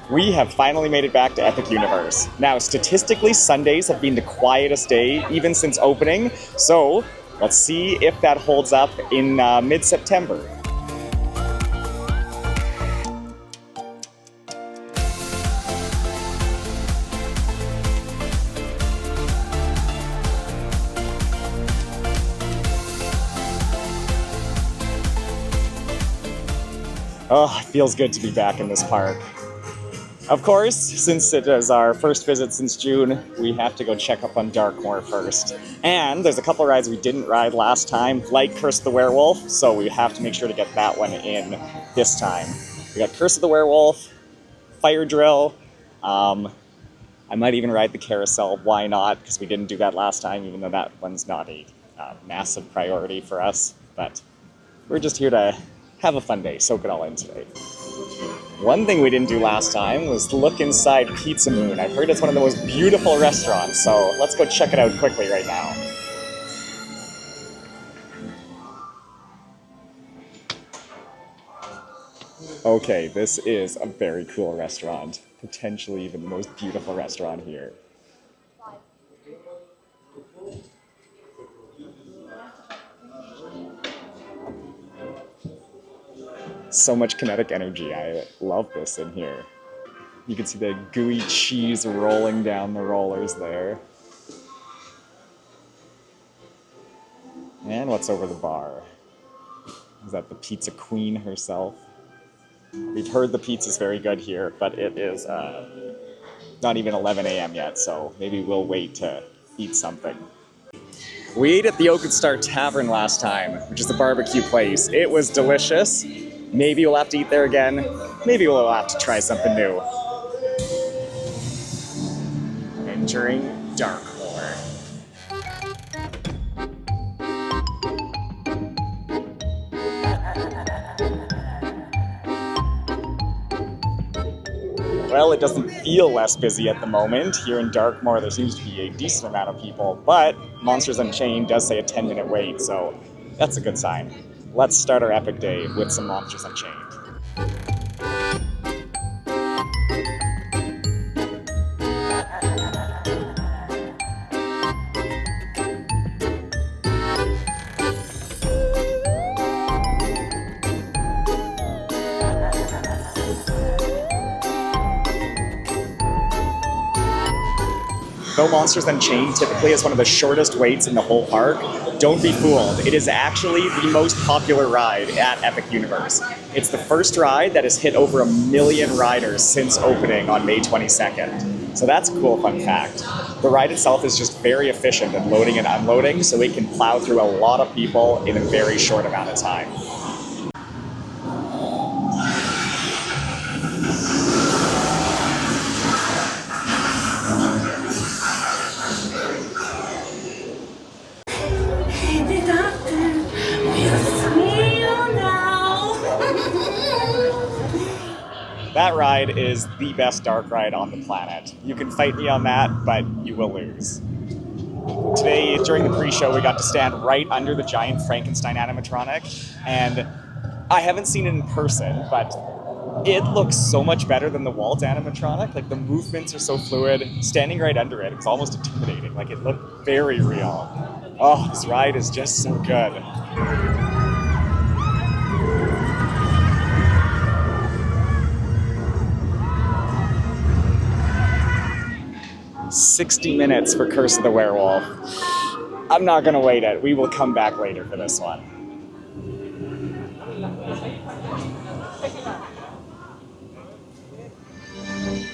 We have finally made it back to Epic Universe. Now, statistically, Sundays have been the quietest day, even since opening, so let's see if that holds up in mid-September. Oh, it feels good to be back in this park. Of course, since it is our first visit since June, we have to go check up on Darkmoor first. And there's a couple rides we didn't ride last time, like Curse of the Werewolf, so we have to make sure to get that one in this time. We got Curse of the Werewolf, Fire Drill, I might even ride the carousel, why not, because we didn't do that last time, even though that one's not a massive priority for us. But we're just here to have a fun day, soak it all in today. One thing we didn't do last time was look inside Pizza Moon. I've heard it's one of the most beautiful restaurants, so let's go check it out quickly right now. Okay, this is a very cool restaurant. Potentially even the most beautiful restaurant here. So much kinetic energy. I love this in here. You can see the gooey cheese rolling down the rollers there. And what's over the bar? Is that the pizza queen herself? We've heard the pizza's very good here, but it is not even 11 a.m. yet, so maybe we'll wait to eat something. We ate at the Oak and Star Tavern last time, which is the barbecue place. It was delicious. Maybe we'll have to eat there again. Maybe we'll have to try something new. Entering Darkmoor. Well, it doesn't feel less busy at the moment. Here in Darkmoor, there seems to be a decent amount of people, but Monsters Unchained does say a 10-minute wait, so that's a good sign. Let's start our epic day with some Monsters Unchained. Though Monsters Unchained typically is one of the shortest waits in the whole park, don't be fooled. It is actually the most popular ride at Epic Universe. It's the first ride that has hit over 1 million riders since opening on May 22nd. So that's a cool fun fact. The ride itself is just very efficient at loading and unloading, so it can plow through a lot of people in a very short amount of time. That ride is the best dark ride on the planet. You can fight me on that, but you will lose. Today, during the pre-show, we got to stand right under the giant Frankenstein animatronic, and I haven't seen it in person, but it looks so much better than the Walt animatronic. Like, the movements are so fluid. Standing right under it, it's almost intimidating. Like, it looked very real. Oh, this ride is just so good. 60 minutes for Curse of the Werewolf. I'm not gonna wait it. We will come back later for this one.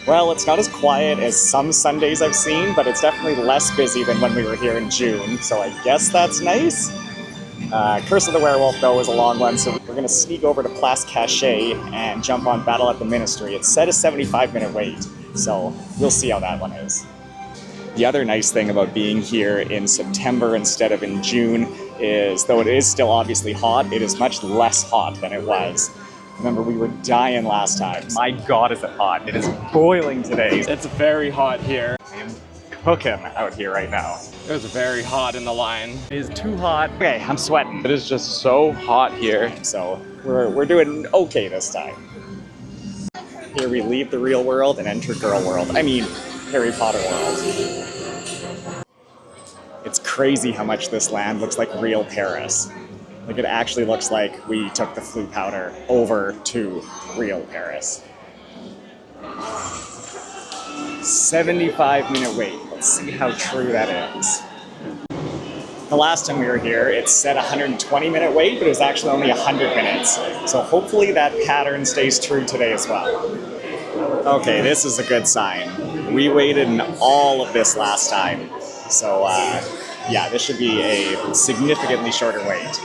Well, it's not as quiet as some Sundays I've seen, but it's definitely less busy than when we were here in June, so I guess that's nice. Curse of the Werewolf, though, is a long one, so we're gonna sneak over to Place Cachet and jump on Battle at the Ministry. It's set a 75-minute wait, so we'll see how that one is. The other nice thing about being here in September instead of in June is, though it is still obviously hot, it is much less hot than it was. Remember, we were dying last time. My God, is it hot. It is boiling today. It's very hot here. I am cooking out here right now. It was very hot in the line. It is too hot. Okay, I'm sweating. It is just so hot here. So we're doing okay this time. Here we leave the real world and enter girl world. I mean, Harry Potter world. It's crazy how much this land looks like real Paris. Like, it actually looks like we took the flu powder over to real Paris. 75-minute wait. Let's see how true that is. The last time we were here, it said 120-minute wait, but it was actually only 100 minutes. So hopefully that pattern stays true today as well. Okay, this is a good sign. We waited in all of this last time. So yeah, this should be a significantly shorter wait.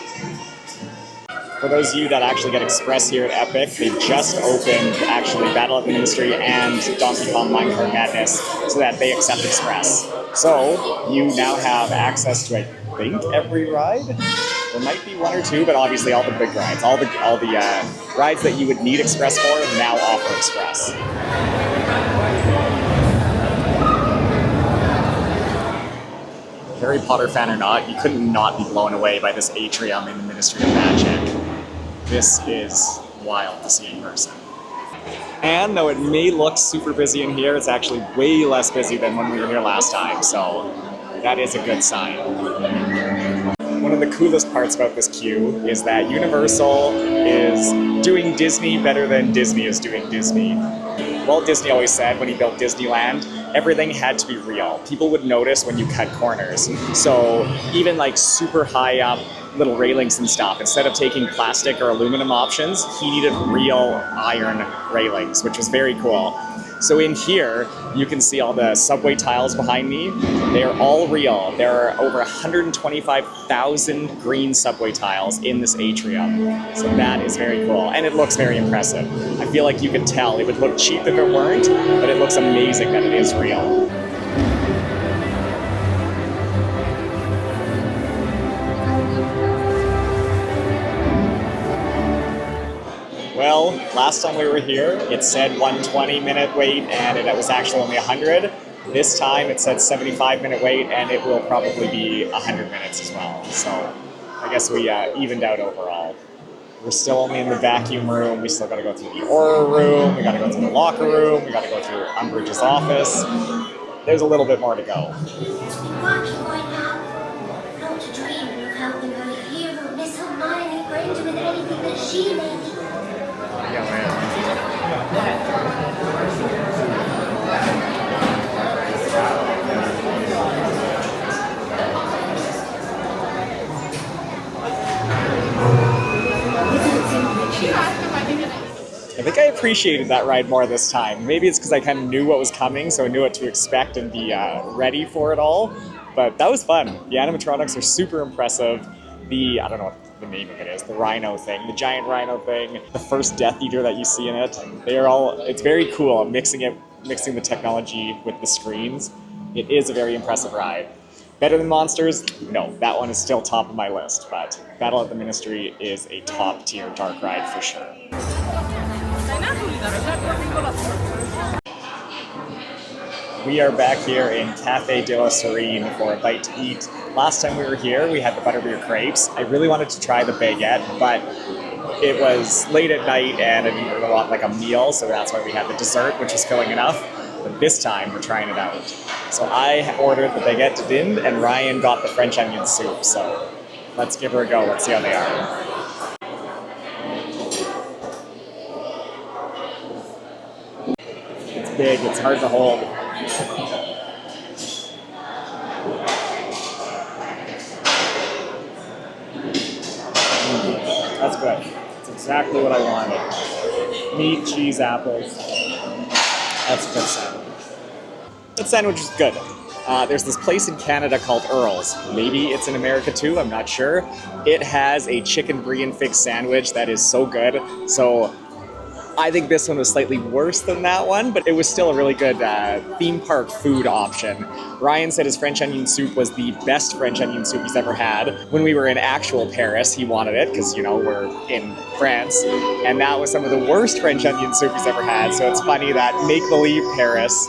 For those of you that actually get Express here at Epic, they just opened actually Battle at the Ministry and Donkey Kong Minecart Madness so that they accept Express. So you now have access to, I think, every ride. There might be one or two, but obviously all the big rides, all the rides that you would need Express for now offer Express. Harry Potter fan or not, you couldn't not be blown away by this atrium in the Ministry of Magic. This is wild to see in person. And though it may look super busy in here, it's actually way less busy than when we were here last time, so that is a good sign. One of the coolest parts about this queue is that Universal is doing Disney better than Disney is doing Disney. Walt Disney always said when he built Disneyland, everything had to be real. People would notice when you cut corners. So even like super high up little railings and stuff, instead of taking plastic or aluminum options, he needed real iron railings, which was very cool. So in here, you can see all the subway tiles behind me. They are all real. There are over 125,000 green subway tiles in this atrium. So that is very cool, and it looks very impressive. I feel like you can tell. It would look cheap if it weren't, but it looks amazing that it is real. Well, last time we were here, it said 120-minute wait, and it was actually only 100. This time it said 75-minute wait, and it will probably be 100 minutes as well. So I guess we evened out overall. We're still only in the vacuum room. We still got to go through the aura room. We got to go through the locker room. We got to go through Umbridge's office. There's a little bit more to go. I think I appreciated that ride more this time. Maybe it's because I kind of knew what was coming, so I knew what to expect and be ready for it all. But that was fun. The animatronics are super impressive. I don't know what the name of it is, the rhino thing, the giant rhino thing, the first Death Eater that you see in it. It's very cool, mixing the technology with the screens. It is a very impressive ride. Better than Monsters? No, that one is still top of my list, but Battle at the Ministry is a top tier dark ride for sure. We are back here in Café de la Serene for a bite to eat. Last time we were here, we had the butterbeer crepes. I really wanted to try the baguette, but it was late at night and I didn't really want like a meal, so that's why we had the dessert, which was filling enough. But this time, we're trying it out. So I ordered the baguette de dinde, and Ryan got the French onion soup. So let's give her a go. Let's see how they are. It's big. It's hard to hold. That's good. That's exactly what I wanted. Meat, cheese, apples. That's a good sandwich. That sandwich is good. There's this place in Canada called Earl's. Maybe it's in America too, I'm not sure. It has a chicken brie and fig sandwich that is so good. So I think this one was slightly worse than that one, but it was still a really good theme park food option. Ryan said his French onion soup was the best French onion soup he's ever had. When we were in actual Paris, he wanted it because, you know, we're in France. And that was some of the worst French onion soup he's ever had. So it's funny that make-believe Paris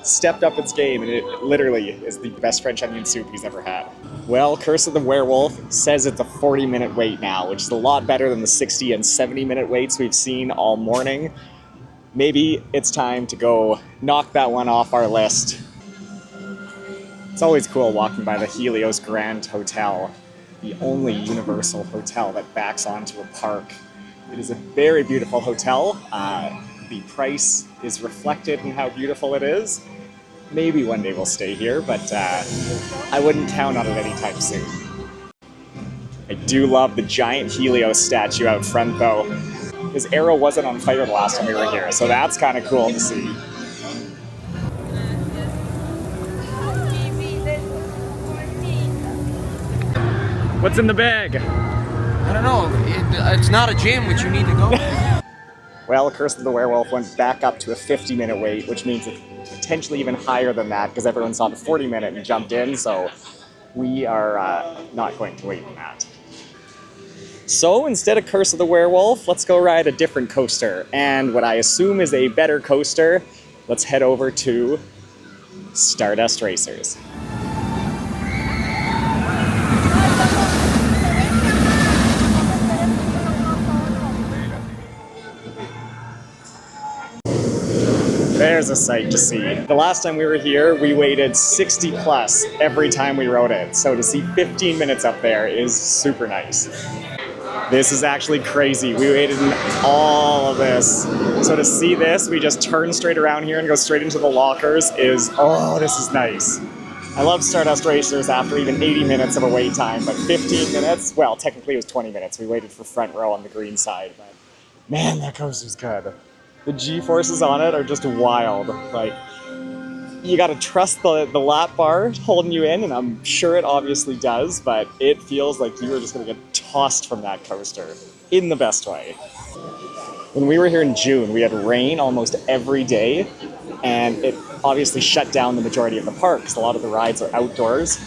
stepped up its game, and it literally is the best French onion soup he's ever had. Well, Curse of the Werewolf says it's a 40-minute wait now, which is a lot better than the 60 and 70-minute waits we've seen all morning. maybe it's time to go knock that one off our list. It's always cool walking by the Helios Grand Hotel, the only Universal hotel that backs onto a park. It is a very beautiful hotel. The price is reflected in how beautiful it is. Maybe one day we'll stay here, but I wouldn't count on it anytime soon. I do love the giant Helios statue out front though. His arrow wasn't on fire the last time we were here, so that's kind of cool to see. What's in the bag? I don't know. It's not a gym, which you need to go. Well, Curse of the Werewolf went back up to a 50-minute wait, which means it's potentially even higher than that because everyone saw the 40-minute and jumped in, so we are not going to wait on that. So instead of Curse of the Werewolf, let's go ride a different coaster. And what I assume is a better coaster, let's head over to Stardust Racers. There's a sight to see. The last time we were here, we waited 60 plus every time we rode it. So to see 15 minutes up there is super nice. This is actually crazy. We waited in all of this. So to see this, we just turn straight around here and go straight into the lockers is, oh, this is nice. I love Stardust Racers after even 80 minutes of a wait time, but 15 minutes, well, technically it was 20 minutes. We waited for front row on the green side, but man, that coaster's good. The G-forces on it are just wild. Like, you gotta trust the lap bar holding you in, and I'm sure it obviously does, but it feels like you are just gonna get tossed from that coaster in the best way. When we were here in June, we had rain almost every day, and it obviously shut down the majority of the park because a lot of the rides are outdoors.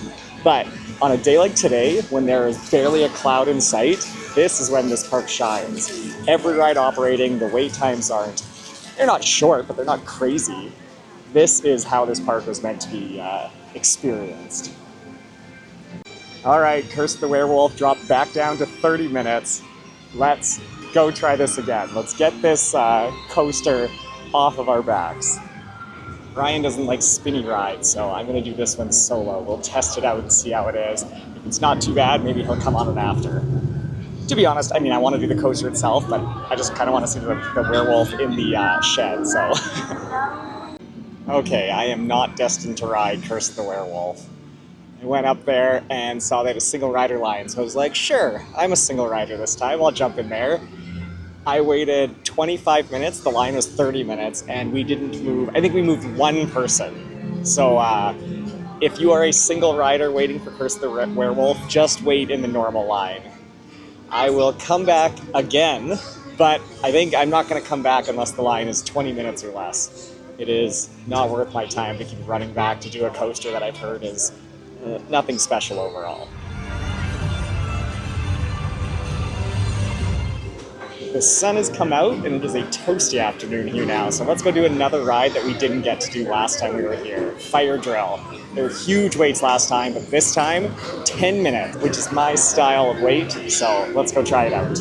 But on a day like today, when there is barely a cloud in sight, this is when this park shines. Every ride operating, the wait times they're not short, but they're not crazy. This is how this park was meant to be experienced. All right, Curse of the Werewolf dropped back down to 30 minutes. Let's go try this again. Let's get this coaster off of our backs. Ryan doesn't like spinny rides, so I'm gonna do this one solo. We'll test it out and see how it is. If it's not too bad, maybe he'll come on it after. To be honest, I mean, I want to do the coaster itself, but I just kind of want to see the werewolf in the shed, so. Okay, I am not destined to ride Curse of the Werewolf. I went up there and saw they had a single rider line, so I was like, sure, I'm a single rider this time, I'll jump in there. I waited 25 minutes, the line was 30 minutes, and we didn't move. I think we moved one person. So if you are a single rider waiting for Curse of the Werewolf, just wait in the normal line. I will come back again, but I think I'm not going to come back unless the line is 20 minutes or less. It is not worth my time to keep running back to do a coaster that I've heard is nothing special overall. The sun has come out and it is a toasty afternoon here now, so let's go do another ride that we didn't get to do last time we were here, Fyre Drill. There were huge waits last time, but this time, 10 minutes, which is my style of wait, so let's go try it out.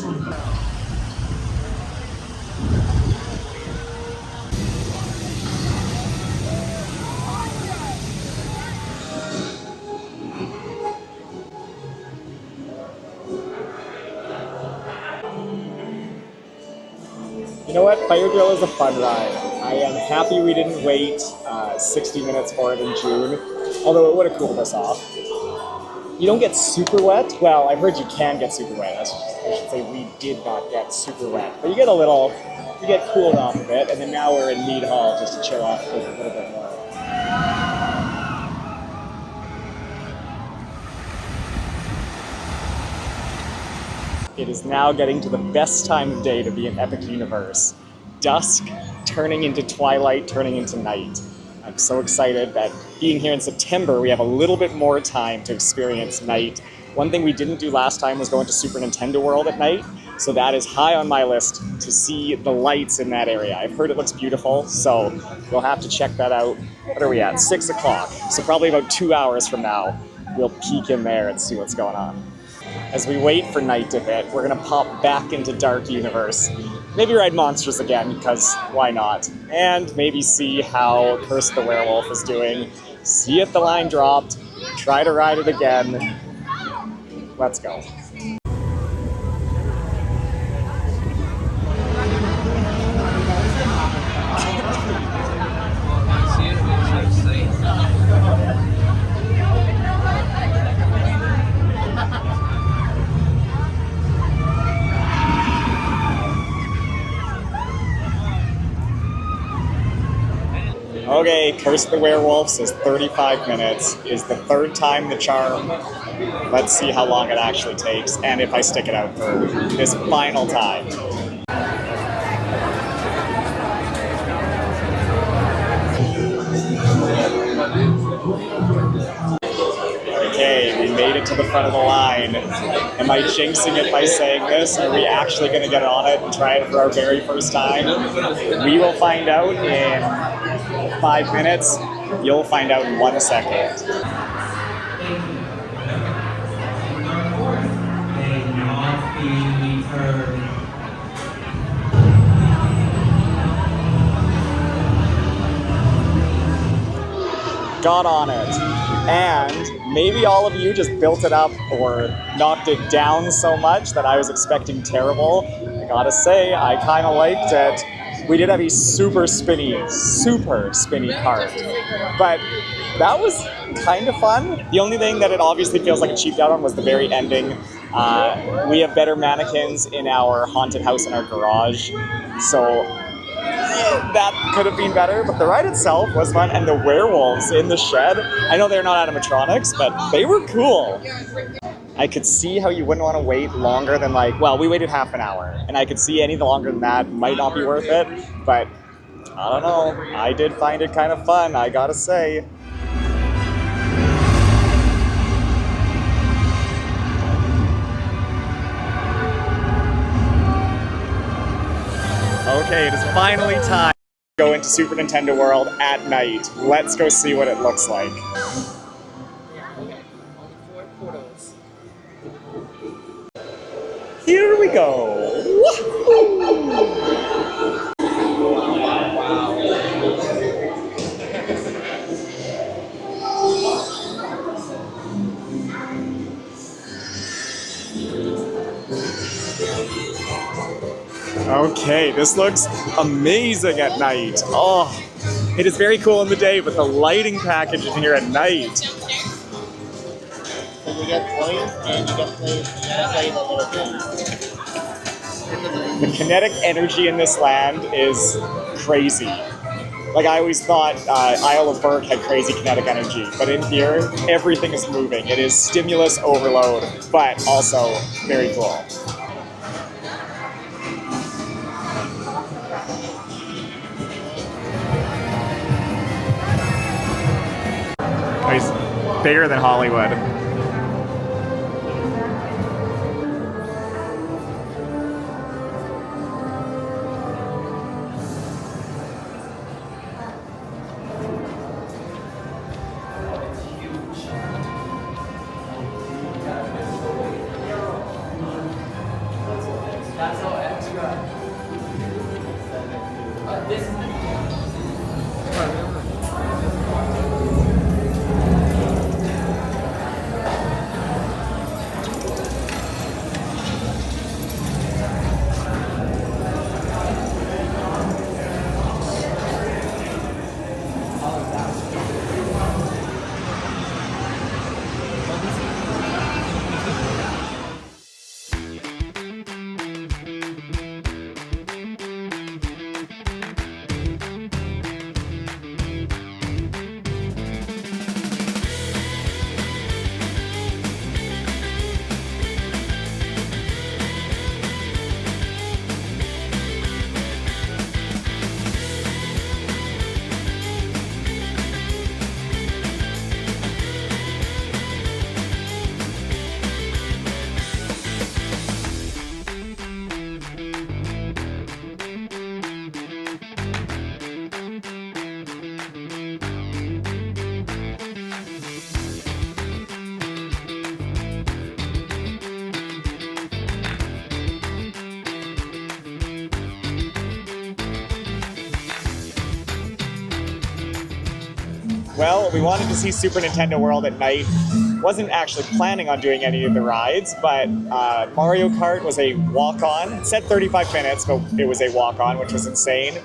You know what? Fyre Drill is a fun ride. I am happy we didn't wait 60 minutes for it in June, although it would have cooled us off. You don't get super wet. Well, I've heard you can get super wet. I should say we did not get super wet. But you get cooled off a bit, and then now we're in Mead Hall just to chill off a little bit more. It is now getting to the best time of day to be in Epic Universe. Dusk turning into twilight, turning into night. I'm so excited that being here in September, we have a little bit more time to experience night. One thing we didn't do last time was go into Super Nintendo World at night, so that is high on my list to see the lights in that area. I've heard it looks beautiful, so we'll have to check that out. What are we at? 6 o'clock, so probably about 2 hours from now, we'll peek in there and see what's going on. as we wait for night to hit, we're gonna pop back into Dark Universe. Maybe ride Monsters again, because why not? And maybe see how Curse of the Werewolf is doing. See if the line dropped, try to ride it again. Let's go. Okay, Curse of the Werewolves is 35 minutes, is the third time the charm. Let's see how long it actually takes, and if I stick it out for this final time. Okay, we made it to the front of the line. Am I jinxing it by saying this? Are we actually going to get on it and try it for our very first time? We will find out in 5 minutes. You'll find out in 1 second. Got on it. And maybe all of you just built it up or knocked it down so much that I was expecting terrible. I gotta say, I kind of liked it. We did have a super spinny cart, but that was kind of fun. The only thing that it obviously feels like it cheaped out on was the very ending. We have better mannequins in our haunted house in our garage, so that could have been better, but the ride itself was fun, and the werewolves in the shed, I know they're not animatronics, but they were cool. I could see how you wouldn't want to wait longer than we waited half an hour, and I could see any longer than that might not be worth it, but I don't know, I did find it kind of fun, I gotta say. Okay, it is finally time to go into Super Nintendo World at night. Let's go see what it looks like. Here we go. Woo-hoo! Okay, this looks amazing at night. Oh, it is very cool in the day, but the lighting package in here at night. So you get coins and you get plays the little games. The kinetic energy in this land is crazy. Like, I always thought Isle of Berk had crazy kinetic energy, but in here, everything is moving. It is stimulus overload, but also very cool. He's bigger than Hollywood. That's so extra. This Well, we wanted to see Super Nintendo World at night. Wasn't actually planning on doing any of the rides, but Mario Kart was a walk-on. It said 35 minutes, but it was a walk-on, which was insane.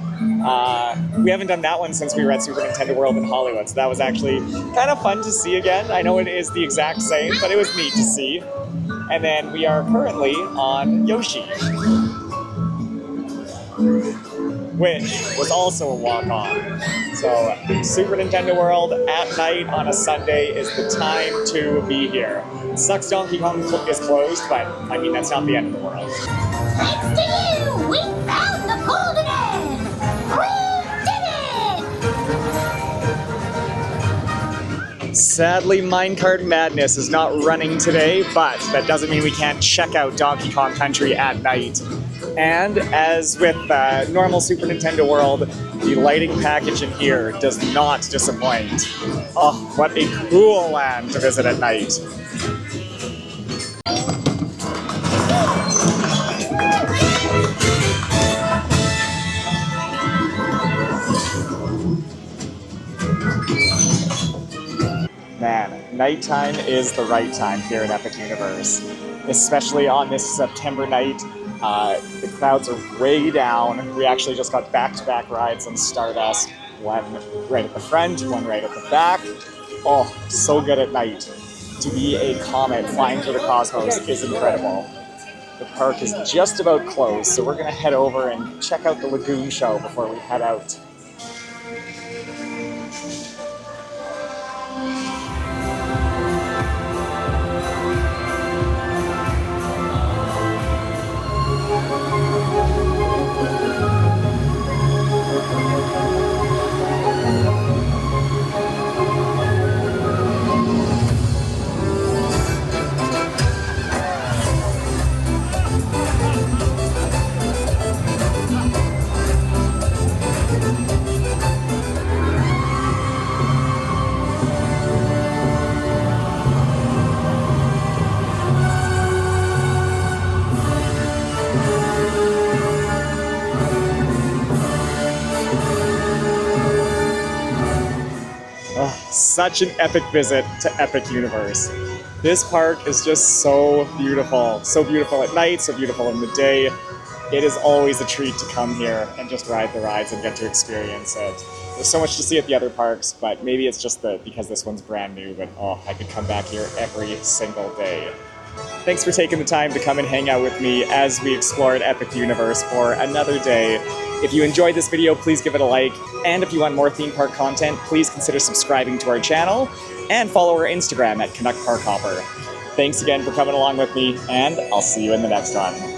We haven't done that one since we were at Super Nintendo World in Hollywood, so that was actually kind of fun to see again. I know it is the exact same, but it was neat to see. And then we are currently on Yoshi, which was also a walk-on. So Super Nintendo World at night on a Sunday is the time to be here. It sucks Donkey Kong is closed, but I mean, that's not the end of the world. Thanks to you, we found the golden egg! We did it! Sadly, Minecart Madness is not running today, but that doesn't mean we can't check out Donkey Kong Country at night. And as with normal Super Nintendo World, the lighting package in here does not disappoint. Oh, what a cool land to visit at night. Man, nighttime is the right time here in Epic Universe, especially on this September night. The crowds are way down. We actually just got back-to-back rides on Stardust, one right at the front, one right at the back. Oh, so good at night. To be a comet flying through the cosmos is incredible. The park is just about closed, so we're gonna head over and check out the Lagoon show before we head out. Such an epic visit to Epic Universe. This park is just so beautiful. So beautiful at night, so beautiful in the day. It is always a treat to come here and just ride the rides and get to experience it. There's so much to see at the other parks, but maybe it's just because this one's brand new, but oh, I could come back here every single day. Thanks for taking the time to come and hang out with me as we explored Epic Universe for another day. If you enjoyed this video, please give it a like. And if you want more theme park content, please consider subscribing to our channel and follow our Instagram at Canuck Park Hopper. Thanks again for coming along with me, and I'll see you in the next one.